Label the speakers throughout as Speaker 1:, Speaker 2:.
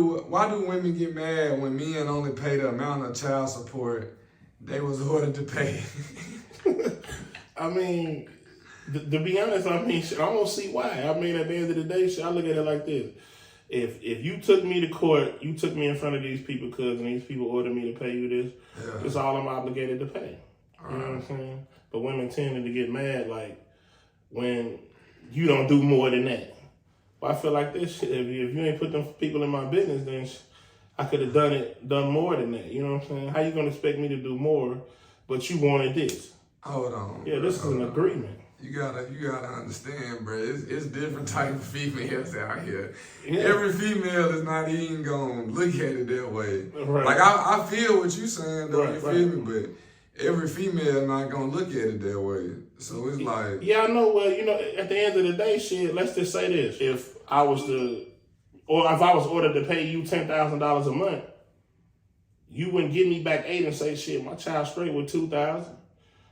Speaker 1: Why do women get mad when men only pay the amount of child support they was ordered to pay?
Speaker 2: I mean, to be honest, I mean, shit, I don't see why. I mean, at the end of the day, shit, I look at it like this. If you took me to court, you took me in front of these people, cuz, and these people ordered me to pay you this, it's all I'm obligated to pay. You know what I'm saying? But women tended to get mad, like, when you don't do more than that. But I feel like this shit, if you ain't put them people in my business, then I could have done more than that. You know what I'm saying? How you gonna expect me to do more, but you wanted this?
Speaker 1: Hold on.
Speaker 2: Yeah, this is an agreement.
Speaker 1: You gotta understand, bro. It's different type of females out here.
Speaker 2: Yeah.
Speaker 1: Every female is not even gonna look at it that way.
Speaker 2: Right.
Speaker 1: Like I feel what you saying, though.
Speaker 2: Right,
Speaker 1: you feel me? But every female not gonna look at it that way. So it's like,
Speaker 2: yeah, I know. Well, you know, at the end of the day, shit. Let's just say this: if I was ordered to pay you $10,000 a month, you wouldn't give me back 8 and say, shit, my child straight with 2,000.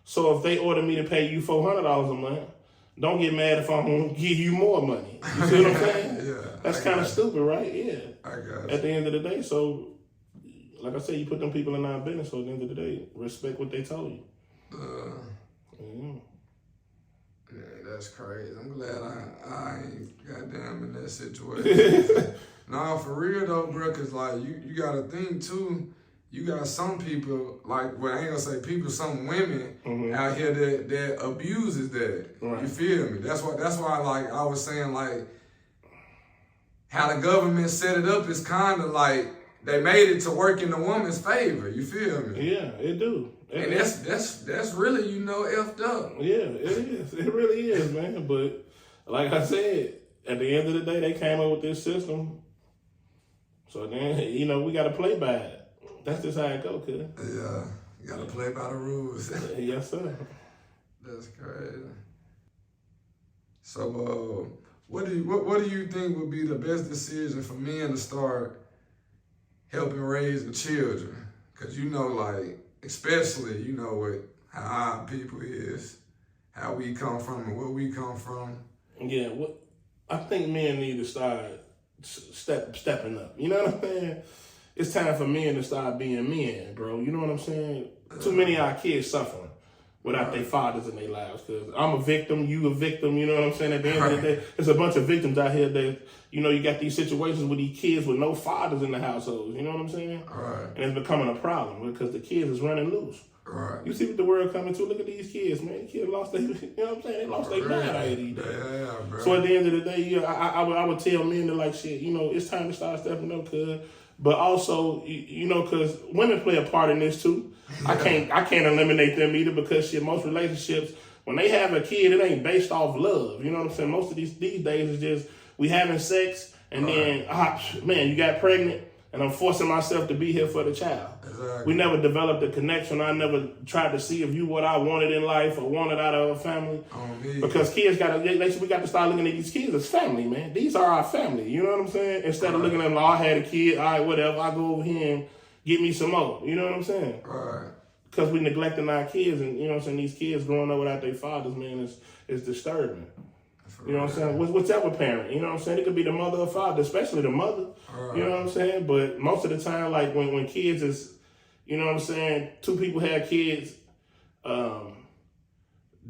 Speaker 2: So if they order me to pay you $400 a month, don't get mad if I'm gonna give you more money. You see what I'm saying?
Speaker 1: Yeah.
Speaker 2: That's kind of stupid, right? Yeah.
Speaker 1: I got you.
Speaker 2: At the end of the day, so like I said, you put them people in our business. So at the end of the day, respect what they told you.
Speaker 1: Yeah, that's crazy. I'm glad I ain't goddamn in that situation. Nah, for real though, bro, cause like you gotta think too. You got some people, like, well, I ain't gonna say people, some women out here that abuses that.
Speaker 2: Right.
Speaker 1: You feel me? That's why, like, I was saying, like, how the government set it up is kind of like they made it to work in the woman's favor. You feel me?
Speaker 2: Yeah, it do.
Speaker 1: And that's really, effed up.
Speaker 2: Yeah, it is. It really is, man. But like I said, at the end of the day, they came up with this system. So then, we got to play by it. That's just how it go, cuz.
Speaker 1: Yeah, you got to play by the rules.
Speaker 2: Yes, sir.
Speaker 1: That's crazy. So, what do you think would be the best decision for men to start helping raise the children? Because like, especially, what how our people is, how we come from and where we come from.
Speaker 2: Yeah, I think men need to start stepping up. You know what I'm saying? It's time for men to start being men, bro. You know what I'm saying? Too many of our kids suffering without their fathers in their lives. Because I'm a victim, you a victim, you know what I'm saying? At the end of the day, there's a bunch of victims out here that, you got these situations with these kids with no fathers in the households. You know what I'm saying?
Speaker 1: Right.
Speaker 2: And it's becoming a problem because the kids is running loose.
Speaker 1: Right.
Speaker 2: You see what the world coming to? Look at these kids, man. The kids lost their, you know what I'm saying? They lost their mind out here these days.
Speaker 1: Yeah, bro.
Speaker 2: So at the end of the day, I would tell men to like, shit, it's time to start stepping up, cuz. But also, because women play a part in this too. Yeah. I can't eliminate them either because most relationships, when they have a kid, it ain't based off love. You know what I'm saying? Most of these days is just we having sex and then, man, you got pregnant and I'm forcing myself to be here for the child.
Speaker 1: Exactly.
Speaker 2: We never developed a connection. I never tried to see if you what I wanted in life or wanted out of a family. Because kids we got to start looking at these kids as family, man. These are our family. You know what I'm saying? Instead of looking at them, I had a kid, all right, whatever. I go over here and get me some more. You know what I'm saying?
Speaker 1: Right.
Speaker 2: Because we neglecting our kids and, you know what I'm saying, these kids growing up without their fathers, man, is disturbing. You know what I'm saying? Whichever parent, you know what I'm saying? It could be the mother or father, especially the mother. Right. You know what I'm saying? But most of the time, like when kids is, you know what I'm saying, two people have kids,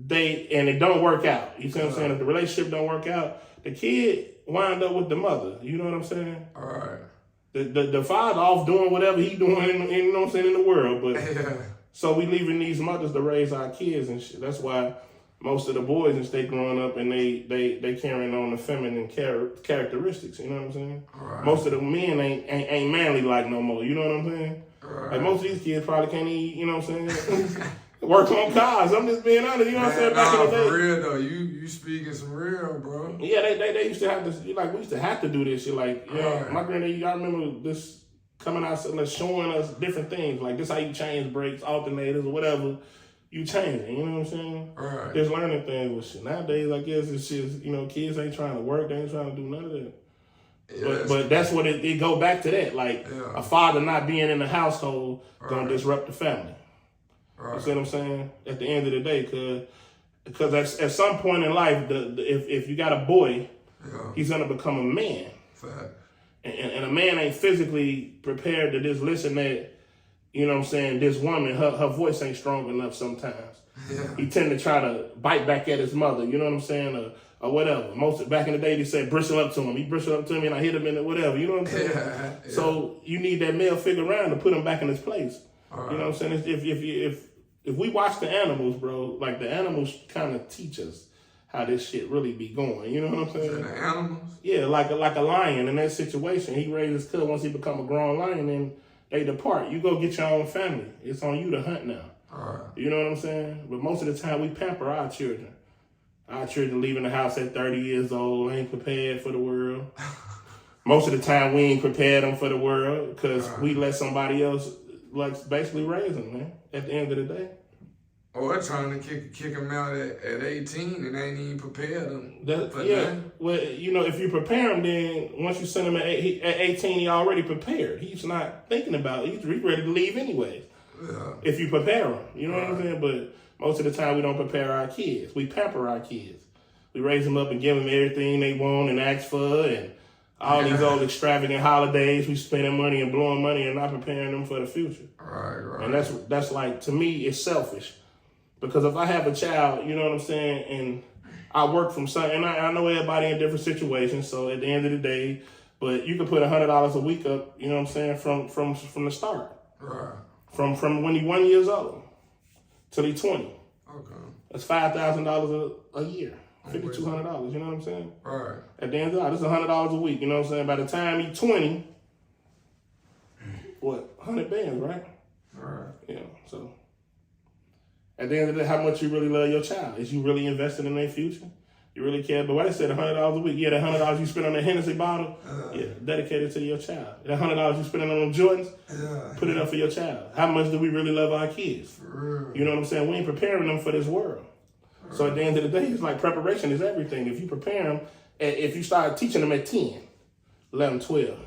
Speaker 2: it don't work out. You see what I'm saying? If the relationship don't work out, the kid wind up with the mother. You know what I'm saying?
Speaker 1: All right.
Speaker 2: The father off doing whatever he doing, you know what I'm saying, in the world. But so we leaving these mothers to raise our kids and shit. That's why most of the boys and stay growing up and they carrying on the feminine characteristics. You know what I'm saying? Right. Most of the men ain't manly like no more. You know what I'm saying? Right. Like most of these kids probably can't even, you know what I'm saying? Work on cars. I'm just being honest. You know what I'm saying? Back in the day.
Speaker 1: For real though, you speaking some real, bro.
Speaker 2: Yeah, they used to have to, like, we used to have to do this shit. Like, my granddad, I remember this coming out showing us different things. Like, this how you change brakes, alternators, or whatever. You changing, you know what I'm saying? Right. Just learning things with shit. Nowadays, I guess it's just, kids ain't trying to work. They ain't trying to do none of that. Yeah, but that's what it go back to that. Like, a father not being in the household gonna disrupt the family. Right. You see what I'm saying? At the end of the day, because at some point in life, if you got a boy, he's gonna become a man.
Speaker 1: Fact.
Speaker 2: and a man ain't physically prepared to just listen that, you know what I'm saying, this woman, her voice ain't strong enough sometimes.
Speaker 1: Yeah.
Speaker 2: He tend to try to bite back at his mother, you know what I'm saying, or whatever. Back in the day, they said bristle up to him. He bristled up to me and I hit him in it, whatever, you know what I'm saying?
Speaker 1: Yeah.
Speaker 2: So you need that male figure around to put him back in his place.
Speaker 1: Right.
Speaker 2: You know what I'm saying? If we watch the animals, bro, like the animals kind of teach us how this shit really be going. You know what I'm saying?
Speaker 1: The animals?
Speaker 2: Yeah, like a lion in that situation. He raises his cub. Once he become a grown lion, then they depart. You go get your own family. It's on you to hunt now.
Speaker 1: All right.
Speaker 2: You know what I'm saying? But most of the time, we pamper our children. Our children leaving the house at 30 years old, ain't prepared for the world. Most of the time, we ain't prepared them for the world because we let somebody else basically raise them, man, at the end of the day.
Speaker 1: Or trying to kick them out at 18 and ain't even prepared them.
Speaker 2: Well, you know, if you prepare him, then once you send him at 18, he already prepared. He's not thinking about it. He's ready to leave anyways.
Speaker 1: Yeah.
Speaker 2: If you prepare him, you know what I'm saying? But most of the time, we don't prepare our kids. We pamper our kids. We raise them up and give them everything they want and ask for, and all these old extravagant holidays. We spending money and blowing money and not preparing them for the future.
Speaker 1: Right.
Speaker 2: And that's like, to me, it's selfish. Because if I have a child, you know what I'm saying, and I work from something, and I know everybody in different situations, so at the end of the day, but you can put $100 a week up, you know what I'm saying, from the start.
Speaker 1: Right.
Speaker 2: From when he's 1 year old till he's 20.
Speaker 1: Okay.
Speaker 2: That's $5,000 a year. $5,200, you know what I'm saying?
Speaker 1: Right.
Speaker 2: At the end of the day, this is $100 a week, you know what I'm saying? By the time he's 20, what, 100 bands, right?
Speaker 1: Right.
Speaker 2: Yeah, so at the end of the day, how much you really love your child? Is you really invested in their future? You really care? But what I said, $100 a week, yeah, that $100 you spend on the Hennessy bottle, yeah, dedicated to your child. That $100 you spend on them Jordans, put it up for your child. How much do we really love our kids?
Speaker 1: For real.
Speaker 2: You know what I'm saying? We ain't preparing them for this world. So at the end of the day, it's like preparation is everything. If you prepare them, if you start teaching them at 10, 11, 12,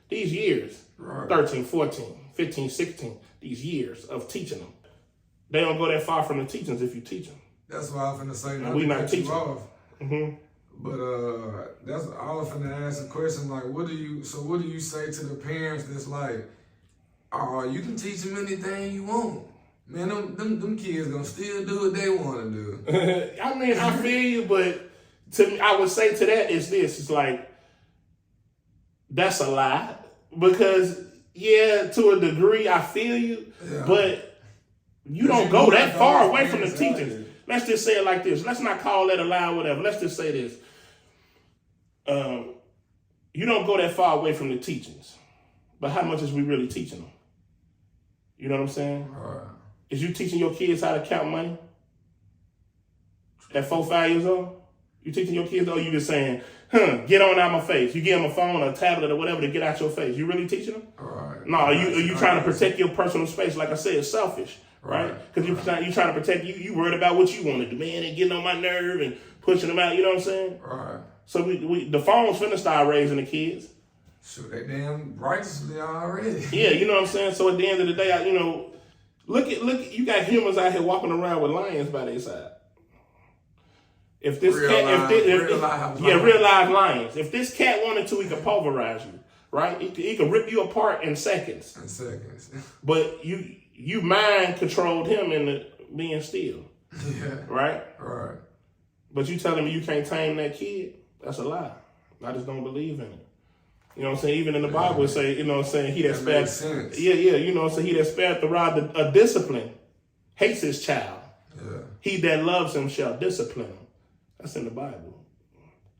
Speaker 2: these years, 13, 14, 15, 16, these years of teaching them, they don't go that far from the teachings if you teach them.
Speaker 1: That's why I'm finna say not
Speaker 2: we
Speaker 1: to
Speaker 2: not
Speaker 1: cut
Speaker 2: teaching.
Speaker 1: you off.
Speaker 2: Mm-hmm.
Speaker 1: But that's I was finna ask a question like, what do you say to the parents that's like, oh, you can teach them anything you want. Man, them kids gonna still do what they want to do.
Speaker 2: I mean, I feel you, but to me, I would say to that is this: it's like that's a lie because yeah, to a degree, I feel you, but you don't go that far away from the teachings. Let's just say it like this. Let's not call that a lie or whatever. Let's just say this. You don't go that far away from the teachings, but how much is we really teaching them? You know what I'm saying?
Speaker 1: Right.
Speaker 2: Is you teaching your kids how to count money at 4, 5 years old? You teaching your kids, or you just saying, get on out my face. You give them a phone or a tablet or whatever to get out your face. You really teaching them?
Speaker 1: Right.
Speaker 2: No, are you trying to protect your personal space? Like I said, it's selfish, right? Because you trying to protect you worried about what you want to do, man, and getting on my nerve and pushing them out, you know what I'm saying?
Speaker 1: Right.
Speaker 2: So the phone's finna start raising the kids.
Speaker 1: Shoot, they damn righteously already.
Speaker 2: Yeah, you know what I'm saying? So at the end of the day, look at you got humans out here walking around with lions by their side. If this real live lions. If this cat wanted to, he could pulverize you, right? He could rip you apart in seconds. But you mind controlled him into being still.
Speaker 1: Yeah.
Speaker 2: Right?
Speaker 1: Right.
Speaker 2: But you telling me you can't tame that kid? That's a lie. I just don't believe in it. You know what I'm saying? Even in the Bible it say, you know what I'm saying, he that spared, you know what I'm saying, he that spared the rod of discipline hates his child.
Speaker 1: Yeah.
Speaker 2: He that loves him shall discipline him. That's in the Bible.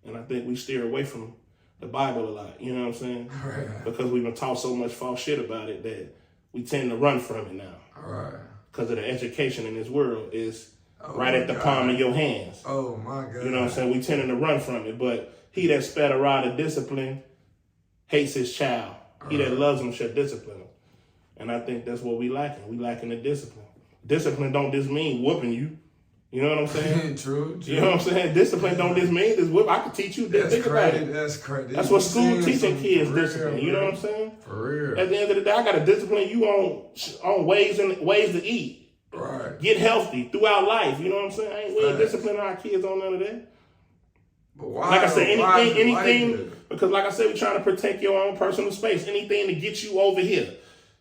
Speaker 2: And I think we steer away from the Bible a lot, you know what I'm saying?
Speaker 1: Right.
Speaker 2: Because we've been taught so much false shit about it that we tend to run from it now.
Speaker 1: Right.
Speaker 2: Because of the education in this world is right at the palm of your hands.
Speaker 1: Oh my God.
Speaker 2: You know what I'm saying? We tending to run from it. But he that spared a rod of discipline hates his child. He that loves him shall discipline him. And I think that's what we lacking. We lacking the discipline. Discipline don't just mean whooping you. You know what I'm saying?
Speaker 1: True.
Speaker 2: You know what I'm saying? Discipline don't just mean this whip. I can teach you. Think about it.
Speaker 1: That's crazy.
Speaker 2: That's what school teaching kids discipline. You know what I'm saying?
Speaker 1: For real.
Speaker 2: At the end of the day, I got to discipline you on ways to eat.
Speaker 1: Right.
Speaker 2: Get healthy throughout life. You know what I'm saying? We ain't disciplining our kids on none of that.
Speaker 1: But why?
Speaker 2: Like I said, anything,
Speaker 1: like
Speaker 2: because like I said, we're trying to protect your own personal space. Anything to get you over here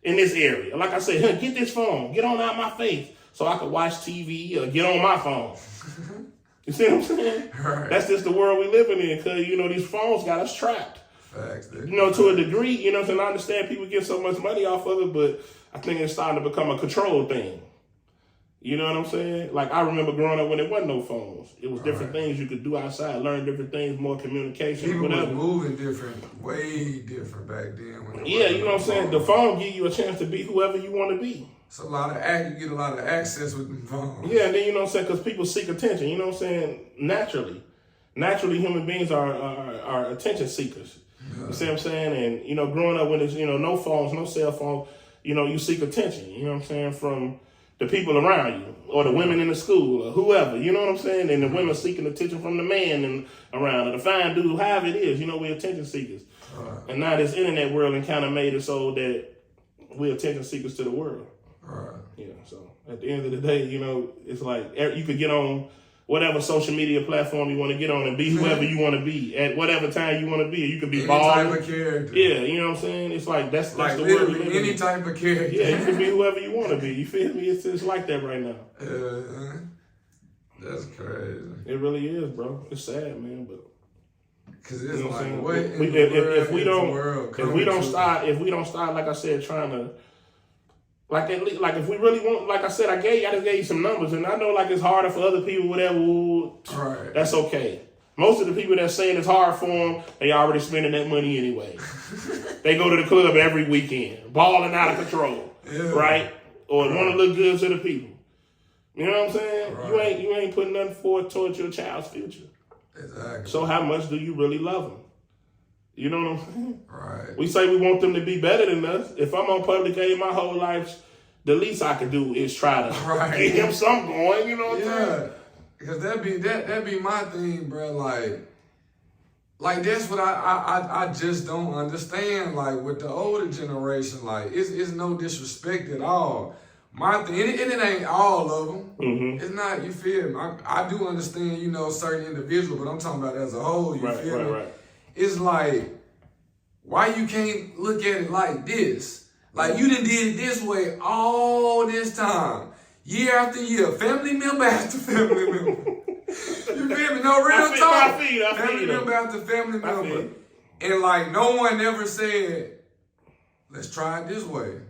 Speaker 2: in this area. Like I said, hey, get this phone, get on out my face so I can watch TV or get on my phone. You see what I'm saying?
Speaker 1: Right.
Speaker 2: That's just the world we living in, because, you know, these phones got us trapped.
Speaker 1: Facts.
Speaker 2: You know, to a degree, you know what I'm saying? I understand people get so much money off of it, but I think it's starting to become a control thing. You know what I'm saying? Like, I remember growing up when there wasn't no phones. It was different things you could do outside, learn different things, more communication,
Speaker 1: people
Speaker 2: whatever.
Speaker 1: was moving different, way different back then. When
Speaker 2: Yeah, you know what I'm saying? The phone give you a chance to be whoever you want to be.
Speaker 1: It's a lot of you get a lot of access with the phone.
Speaker 2: Yeah, and then, you know what I'm saying, because people seek attention, you know what I'm saying? Naturally, human beings are attention seekers. Yeah. You see what I'm saying? And, you know, growing up when there's, you know, no phones, no cell phones, you know, you seek attention, you know what I'm saying, from the people around you, or the women in the school, or whoever, you know what I'm saying? And the women seeking attention from the man and around, or the fine dude, however it is, you know, we're attention seekers.
Speaker 1: Right.
Speaker 2: And now this internet world and kind of made it so that we're attention seekers to the world.
Speaker 1: Right.
Speaker 2: Yeah, so at the end of the day, you know, it's like you could get on whatever social media platform you want to get on and be whoever you want to be at whatever time you want to be. You could be
Speaker 1: any
Speaker 2: balling.
Speaker 1: type of character.
Speaker 2: Yeah, you know what I'm saying? It's like that's
Speaker 1: like
Speaker 2: the world we
Speaker 1: literally
Speaker 2: live in.
Speaker 1: any type of character.
Speaker 2: Yeah, you can be whoever you want to be. You feel me? It's like that right now.
Speaker 1: That's crazy.
Speaker 2: It really is, bro. It's sad, man, but
Speaker 1: because it's
Speaker 2: you know
Speaker 1: like
Speaker 2: what
Speaker 1: what
Speaker 2: if we don't start, like I said, trying to. Like if we really want, like I said, I just gave you some numbers, and I know like it's harder for other people, whatever.
Speaker 1: Right.
Speaker 2: That's okay. Most of the people that saying it's hard for them, they already spending that money anyway. They go to the club every weekend, balling out of control, right? Or want to look good to the people. You know what I'm saying? Right. You ain't putting nothing forward towards your child's future.
Speaker 1: Exactly.
Speaker 2: So how much do you really love them? You know what I'm saying?
Speaker 1: Right.
Speaker 2: We say we want them to be better than us. If I'm on public aid my whole life, the least I could do is try to get him something going. You know what I'm saying?
Speaker 1: Because that be my thing, bro. Like that's what I just don't understand. Like with the older generation, like it's no disrespect at all. My thing, and it ain't all of them.
Speaker 2: Mm-hmm.
Speaker 1: It's not. You feel me? I do understand, you know, certain individuals, but I'm talking about as a whole. You feel me? Right. It's like, why you can't look at it like this? Like you done did it this way all this time, year after year, family member after family member. You feel me? No, real talk. Family member after family member. And like no one ever said, let's try it this way.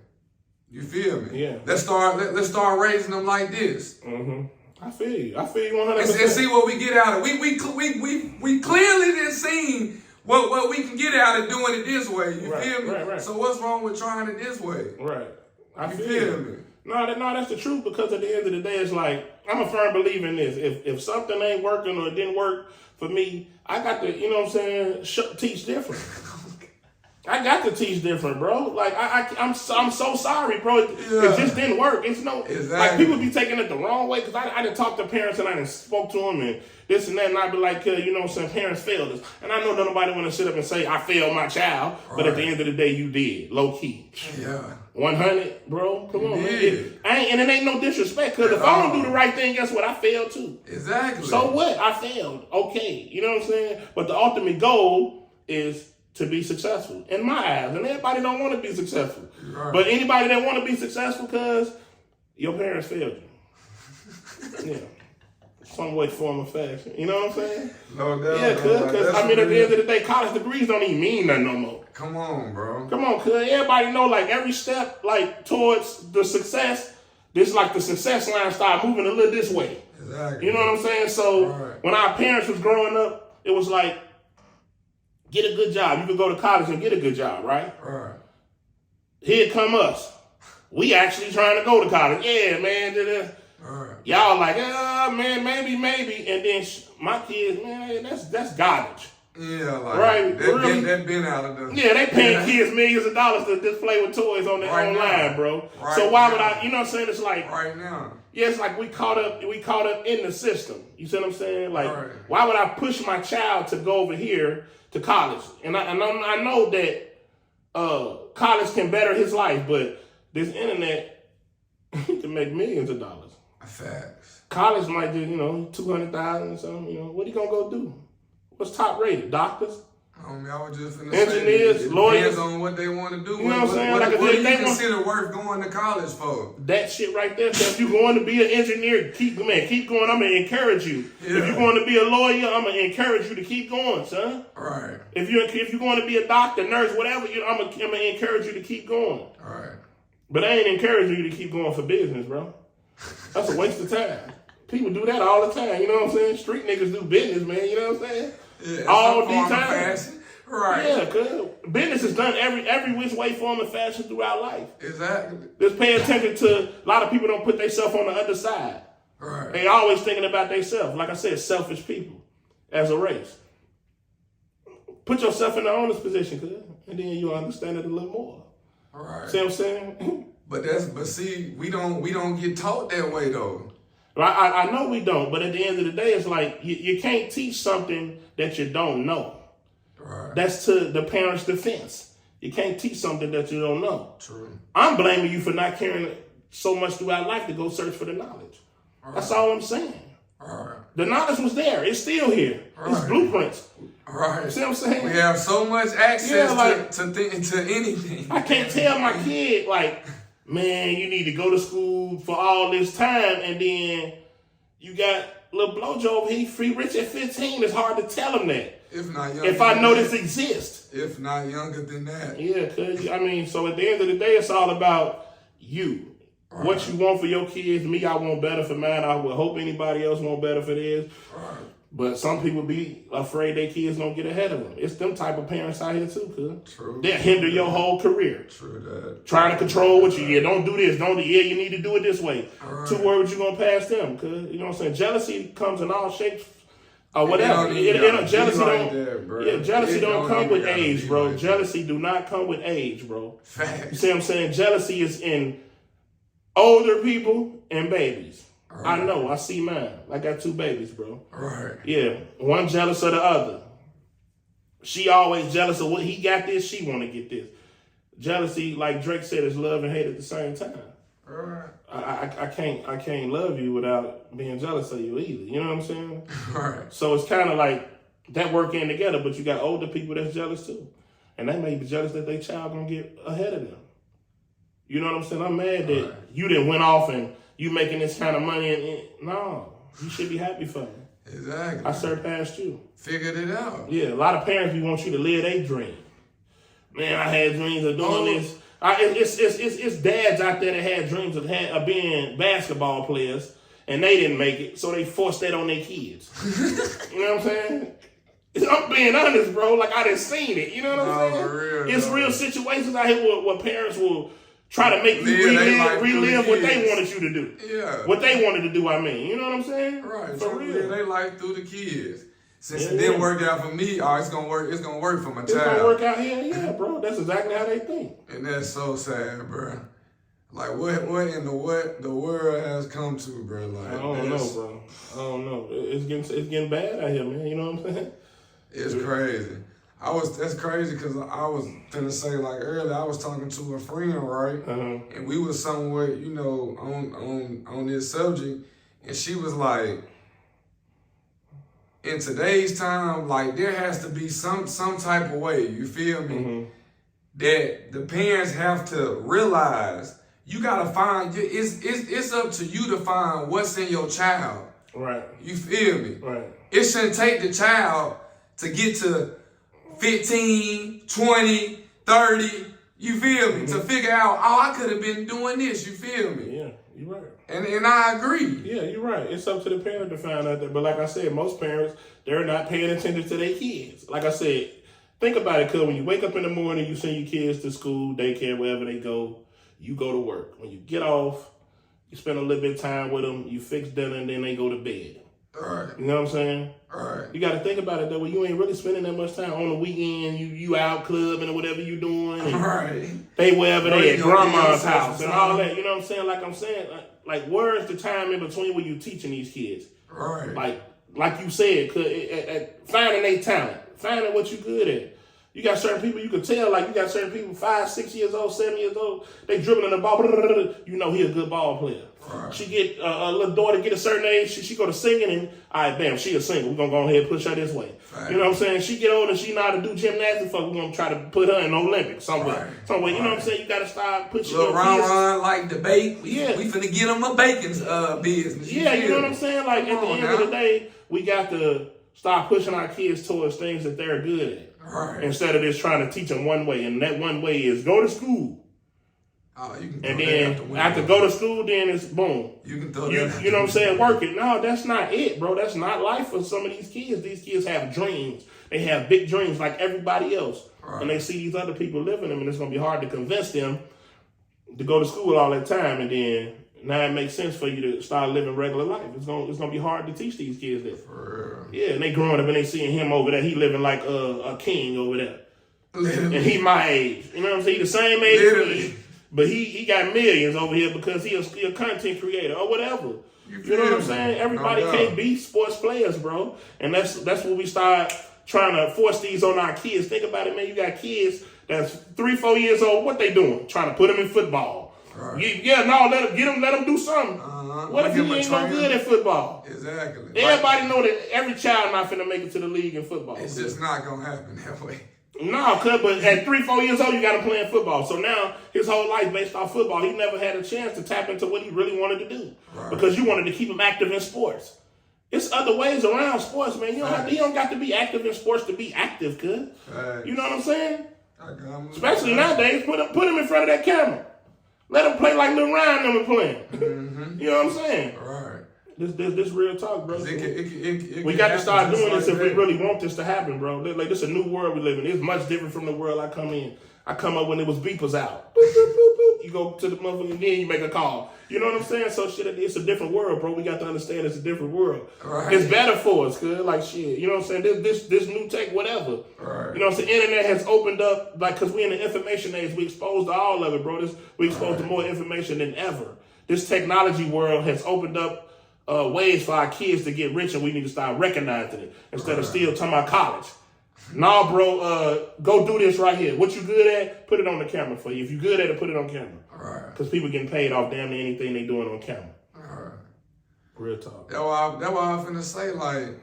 Speaker 1: You feel me?
Speaker 2: Yeah.
Speaker 1: Let's start raising them like this.
Speaker 2: Mm-hmm. I feel you 100%.
Speaker 1: And see what we get out of it. We clearly didn't see what we can get out of doing it this way. You feel me?
Speaker 2: Right.
Speaker 1: So what's wrong with trying it this way?
Speaker 2: Right. I
Speaker 1: you feel me?
Speaker 2: No, that's the truth, because at the end of the day, it's like, I'm a firm believer in this. If something ain't working or it didn't work for me, I got to, you know what I'm saying, teach different. I got to teach different, bro. Like I'm so sorry, bro. It just didn't work. It's no like people be taking it the wrong way, because I done talked to parents and I done spoke to them and this and that, and I'd be like, you know, some parents failed us, and I know nobody want to sit up and say I failed my child, but at the end of the day, you did, low key.
Speaker 1: Yeah.
Speaker 2: 100, bro. Come on, man. And it ain't no disrespect, because if I don't do the right thing, guess what? I failed too.
Speaker 1: Exactly.
Speaker 2: So what? I failed. Okay, you know what I'm saying? But the ultimate goal is to be successful in my eyes, and everybody don't want to be successful. Right. But anybody that want to be successful, because your parents failed you. Yeah. Some way, form, or fashion. You know what I'm saying?
Speaker 1: No doubt.
Speaker 2: Yeah, because I mean, at the end of the day, college degrees don't even mean nothing no more.
Speaker 1: Come on, bro.
Speaker 2: Come on, cuz everybody know, like, every step, like, towards the success, this, like, the success line start moving a little this way.
Speaker 1: Exactly.
Speaker 2: You know what I'm saying? So when our parents was growing up, it was like, get a good job. You could go to college and get a good job, right?
Speaker 1: Right.
Speaker 2: Here come us. We actually trying to go to college. Yeah, man.
Speaker 1: Right.
Speaker 2: Y'all like, man, maybe. And then my kids, man, that's garbage.
Speaker 1: Yeah, like,
Speaker 2: right?
Speaker 1: That been out of the...
Speaker 2: Yeah, they paying kids millions of dollars to display with toys on their online, now. Bro.
Speaker 1: Right
Speaker 2: so why
Speaker 1: now.
Speaker 2: would I, you know what I'm saying? It's like...
Speaker 1: Right now.
Speaker 2: Yeah, it's like we caught up in the system. You see what I'm saying? Like, why would I push my child to go over here to college? And I know that college can better his life, but this internet can make millions of dollars.
Speaker 1: Facts.
Speaker 2: College might do, $200,000 or something. What he gonna go do? What's top rated? Doctors?
Speaker 1: I was just finna
Speaker 2: Engineers,
Speaker 1: say, it
Speaker 2: lawyers.
Speaker 1: depends on what they want to do.
Speaker 2: You know what I'm saying?
Speaker 1: What
Speaker 2: Like,
Speaker 1: do
Speaker 2: if
Speaker 1: you
Speaker 2: they
Speaker 1: consider worth going to college for?
Speaker 2: That shit right there. So if you're going to be an engineer, keep going. I'm gonna encourage you.
Speaker 1: Yeah.
Speaker 2: If you're going to be a lawyer, I'm gonna encourage you to keep going, son.
Speaker 1: Right.
Speaker 2: If you're going to be a doctor, nurse, whatever, I'm gonna encourage you to keep going.
Speaker 1: Right.
Speaker 2: But I ain't encouraging you to keep going for business, bro. That's a waste of time. People do that all the time. You know what I'm saying? Street niggas do business, man. You know what I'm saying?
Speaker 1: Yeah.
Speaker 2: All the
Speaker 1: Form of
Speaker 2: time.
Speaker 1: fashion. Right.
Speaker 2: Yeah, cause business is done every which way, form, and fashion throughout life.
Speaker 1: Exactly.
Speaker 2: Just pay attention to, a lot of people don't put themselves on the other side.
Speaker 1: Right.
Speaker 2: They always thinking about themselves. Like I said, selfish people as a race. Put yourself in the owner's position, cuz, and then you'll understand it a little more.
Speaker 1: Right.
Speaker 2: See what I'm saying?
Speaker 1: But see, we don't get taught that way though.
Speaker 2: I know we don't, but at the end of the day, it's like you can't teach something that you don't know.
Speaker 1: Right.
Speaker 2: That's to the parents' defense. You can't teach something that you don't know.
Speaker 1: True.
Speaker 2: I'm blaming you for not caring so much throughout life to go search for the knowledge. Right. That's all I'm saying.
Speaker 1: Right.
Speaker 2: The knowledge was there. It's still here. Right. It's blueprints.
Speaker 1: Right.
Speaker 2: See what I'm saying?
Speaker 1: We have so much access to anything.
Speaker 2: I can't tell my kid, like, man, you need to go to school for all this time, and then you got little blowjob over here, free rich at 15. It's hard to tell him that.
Speaker 1: If not younger.
Speaker 2: If I know this exists.
Speaker 1: If not younger than that.
Speaker 2: Yeah, cause I mean, so at the end of the day, it's all about you. Right. What you want for your kids. Me, I want better for mine. I would hope anybody else want better for theirs.
Speaker 1: Right.
Speaker 2: But some people be afraid their kids don't get ahead of them. It's them type of parents out here too, cuz.
Speaker 1: True.
Speaker 2: They'll hinder your whole career.
Speaker 1: True that.
Speaker 2: Trying to control what you, don't do this, you need to do it this way.
Speaker 1: Right.
Speaker 2: 2 words you gonna pass them, cuz. You know what I'm saying? Jealousy comes in all shapes or whatever. Jealousy don't come with age, bro. Like jealousy do not come with age, bro.
Speaker 1: Facts.
Speaker 2: You see what I'm saying? Jealousy is in older people and babies. Right. I know. I see mine. I got 2 babies, bro.
Speaker 1: Right.
Speaker 2: Yeah. One jealous of the other. She always jealous of what he got this. She want to get this. Jealousy, like Drake said, is love and hate at the same time.
Speaker 1: Right.
Speaker 2: I can't love you without being jealous of you either. You know what I'm saying?
Speaker 1: Right.
Speaker 2: So it's kind of like that working together, but you got older people that's jealous too. And they may be jealous that their child gonna get ahead of them. You know what I'm saying? I'm mad that you didn't went off and you making this kind of money and no, you should be happy for me.
Speaker 1: Exactly.
Speaker 2: I surpassed you.
Speaker 1: Figured it out.
Speaker 2: Yeah, a lot of parents want you to live their dream. Man, I had dreams of doing this. It's dads out there that had dreams of being basketball players and they didn't make it, so they forced that on their kids. You know what I'm saying? I'm being honest, bro. Like, I done seen it. You know what I'm saying?
Speaker 1: For real,
Speaker 2: it's real situations out here where parents will try to make you relive what they wanted you to do.
Speaker 1: Yeah.
Speaker 2: What they wanted to do, I mean. You know what I'm saying?
Speaker 1: Right.
Speaker 2: For real.
Speaker 1: They life through the kids. Since it didn't work out for me, it's gonna work for my child.
Speaker 2: It's gonna work out here, yeah, bro. That's exactly how they think.
Speaker 1: And that's so sad, bro. Like what in the world has come to, bro? Like
Speaker 2: I don't know, bro. I don't know. It's getting bad out here, man. You know what I'm saying?
Speaker 1: It's crazy. That's crazy because I was gonna say, like earlier, I was talking to a friend, right?
Speaker 2: Uh-huh.
Speaker 1: And we was somewhere, on this subject, and she was like, in today's time, like there has to be some type of way, you feel me? Mm-hmm. That the parents have to realize you gotta find it's up to you to find what's in your child.
Speaker 2: Right.
Speaker 1: You feel me?
Speaker 2: Right.
Speaker 1: It shouldn't take the child to get to 15, 20, 30, you feel me? Mm-hmm. To figure out, I could have been doing this, you feel me?
Speaker 2: Yeah, you're right.
Speaker 1: And I agree.
Speaker 2: Yeah, you're right. It's up to the parent to find out that. But like I said, most parents, they're not paying attention to their kids. Like I said, think about it, cuz when you wake up in the morning, you send your kids to school, daycare, wherever they go, you go to work. When you get off, you spend a little bit of time with them, you fix dinner, and then they go to bed.
Speaker 1: All right.
Speaker 2: You know what I'm saying?
Speaker 1: All right.
Speaker 2: You got to think about it, though. When you ain't really spending that much time on the weekend, you out clubbing or whatever you doing. And
Speaker 1: right.
Speaker 2: They wherever they at, grandma's house and all that. You know what I'm saying? Like I'm saying, like where's the time in between when you teaching these kids?
Speaker 1: Right.
Speaker 2: Like you said, finding their talent, finding what you good at. You got certain people you can tell, like you got certain people 5, 6 years old, 7 years old, they dribbling the ball, you know he a good ball player.
Speaker 1: Right.
Speaker 2: She get a little daughter get a certain age, she go to singing and all right, bam, she a singer. We're gonna go ahead and push her this way.
Speaker 1: Right.
Speaker 2: You know what I'm saying? She get older and she know how to do gymnastics, we're gonna try to put her in the Olympics somewhere.
Speaker 1: Right.
Speaker 2: Somewhere, you know what I'm saying? You gotta start pushing
Speaker 1: little
Speaker 2: your kids.
Speaker 1: run like debate. We
Speaker 2: Yeah.
Speaker 1: finna get them a bacon business.
Speaker 2: Yeah, you know what I'm saying? Like at the end of the day, we got to start pushing our kids towards things that they're good at.
Speaker 1: Right.
Speaker 2: Instead of just trying to teach them one way, and that one way is go to school.
Speaker 1: Oh, you can
Speaker 2: And
Speaker 1: throw
Speaker 2: then
Speaker 1: that out the
Speaker 2: after
Speaker 1: window.
Speaker 2: go to school, then it's boom.
Speaker 1: You can throw
Speaker 2: You
Speaker 1: that out
Speaker 2: know what I'm
Speaker 1: the
Speaker 2: saying? Work it. No, that's not it, bro. That's not life for some of these kids. These kids have dreams. They have big dreams like everybody else.
Speaker 1: Right.
Speaker 2: And they see these other people living them, and it's going to be hard to convince them to go to school all that time. And then now it makes sense for you to start living regular life. It's gonna be hard to teach these kids that.
Speaker 1: For real.
Speaker 2: Yeah, and they growing up and they seeing him over there. He living like a king over there.
Speaker 1: Literally.
Speaker 2: And he my age. You know what I'm saying? He the same age as
Speaker 1: Literally.
Speaker 2: me. But he got millions over here because he a content creator or whatever. You know what I'm saying? Everybody can't be sports players, bro. And that's what we start trying to force these on our kids. Think about it, man. You got kids that's 3, 4 years old. What they doing? Trying to put them in football.
Speaker 1: Right.
Speaker 2: Let them do something. What if he ain't no good at football?
Speaker 1: Exactly.
Speaker 2: Everybody know that every child not finna make it to the league in football.
Speaker 1: It's just not gonna happen that way.
Speaker 2: No, but at 3, 4 years old, you got him playing football. So now his whole life based off football, he never had a chance to tap into what he really wanted to do because you wanted to keep him active in sports. It's other ways around sports, man. You don't got to be active in sports to be active, cuz. You know what I'm saying? Especially nowadays, put him in front of that camera. Let him play like Lil Ryan and them playing.
Speaker 1: Mm-hmm.
Speaker 2: You know what I'm saying?
Speaker 1: Right.
Speaker 2: This real talk, bro.
Speaker 1: We
Speaker 2: got to start doing this if we really want this to happen, bro. Like this is a new world we live in. It's much different from the world I come in. I come up when it was beepers out. Boop, boop, boop, boop. You go to the motherfucker and then you make a call. You know what I'm saying? So shit, it's a different world, bro. We got to understand it's a different world.
Speaker 1: Right.
Speaker 2: It's better for us, cuz like shit. You know what I'm saying? This new tech, whatever.
Speaker 1: Right.
Speaker 2: You know what I'm saying? Internet has opened up, like, cause we in the information age, we exposed to all of it, bro. We exposed to more information than ever. This technology world has opened up ways for our kids to get rich, and we need to start recognizing it instead of still talking about college. Nah, bro, go do this right here. What you good at, put it on the camera for you. If you good at it, put it on camera.
Speaker 1: Right.
Speaker 2: Because people getting paid off damn near anything they doing on camera.
Speaker 1: Right.
Speaker 2: Real talk.
Speaker 1: That's why I'm finna say, like,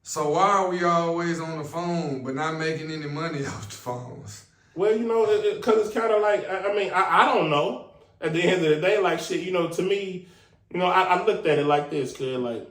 Speaker 1: so why are we always on the phone but not making any money off the phones?
Speaker 2: Well, you know, because it's kind of like, I don't know. At the end of the day, like, shit, you know, to me, you know, I looked at it like this, cuz, like,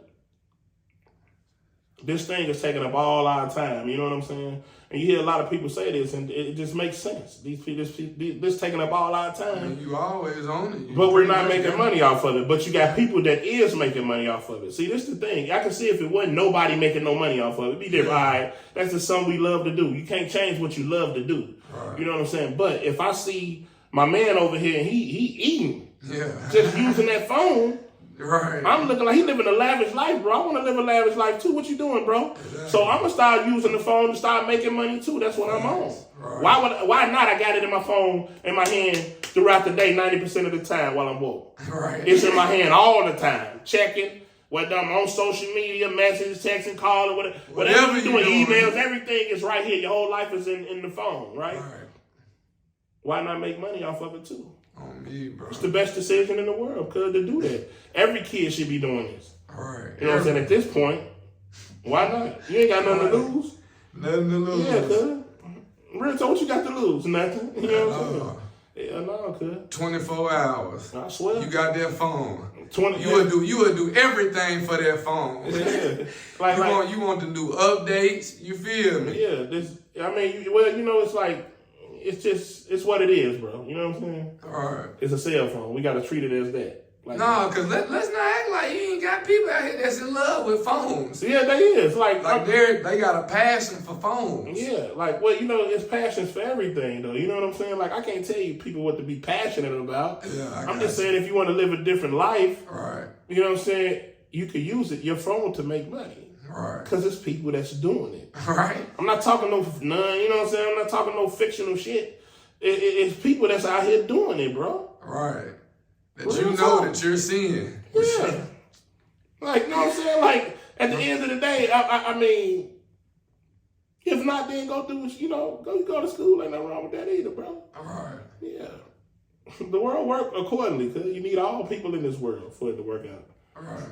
Speaker 2: this thing is taking up all our time, you know what I'm saying? And you hear a lot of people say this, and it just makes sense. This taking up all our time.
Speaker 1: I mean, you always on it.
Speaker 2: But we're not making money off of it. But you got people that is making money off of it. See, this is the thing. I can see if it wasn't nobody making no money off of it. It'd be different. All right, that's just something we love to do. You can't change what you love to do.
Speaker 1: Right.
Speaker 2: You know what I'm saying? But if I see my man over here and he eating,
Speaker 1: Yeah.
Speaker 2: just using that phone,
Speaker 1: Right.
Speaker 2: I'm looking like he living a lavish life, bro. I want to live a lavish life too. What you doing, bro?
Speaker 1: Exactly.
Speaker 2: So I'm gonna start using the phone to start making money too. That's what I'm on.
Speaker 1: Right.
Speaker 2: Why not? I got it in my phone in my hand throughout the day, 90% of the time while I'm woke.
Speaker 1: Right.
Speaker 2: It's in my hand all the time. Checking whether I'm on social media, messages, texting, calling, whatever you're doing, emails, everything is right here. Your whole life is in the phone, right? Why not make money off of it too?
Speaker 1: On me, bro.
Speaker 2: It's the best decision in the world, cuz, to do that. Every kid should be doing this.
Speaker 1: Right.
Speaker 2: You know what I'm saying? At this point, why not? You ain't got nothing to lose.
Speaker 1: Nothing to lose.
Speaker 2: Yeah, cuz. Real talk, what you got to lose? Nothing. You know what I'm saying? Yeah, no, cuz.
Speaker 1: 24 hours.
Speaker 2: I swear.
Speaker 1: You got that phone.
Speaker 2: 20.
Speaker 1: You would do everything for that phone.
Speaker 2: Yeah. Like,
Speaker 1: you want to do updates. You feel me?
Speaker 2: Yeah. It's like, it's what it is, bro. You know what I'm saying?
Speaker 1: All right.
Speaker 2: It's a cell phone. We got to treat it as that. Like,
Speaker 1: no, because let's not act like you ain't got people out here that's in love with phones.
Speaker 2: Yeah, they is. Like
Speaker 1: they got a passion for phones.
Speaker 2: Yeah, like, well, you know, it's passions for everything, though. You know what I'm saying? Like, I can't tell you people what to be passionate about.
Speaker 1: Yeah,
Speaker 2: I'm just saying if you want to live a different life,
Speaker 1: right?
Speaker 2: You know what I'm saying? You could use your phone to make money.
Speaker 1: Right.
Speaker 2: Because it's people that's doing it.
Speaker 1: Right.
Speaker 2: I'm not talking you know what I'm saying? I'm not talking no fictional shit. It's people that's out here doing it, bro.
Speaker 1: Right. That you know that you're seeing.
Speaker 2: Yeah. Like, you know what I'm saying? Like, at the end of the day, I mean, If not, then go do what go to school. Ain't nothing wrong with that either, bro.
Speaker 1: All right.
Speaker 2: Yeah. The world work accordingly, because you need all people in this world for it to work out.
Speaker 1: All right.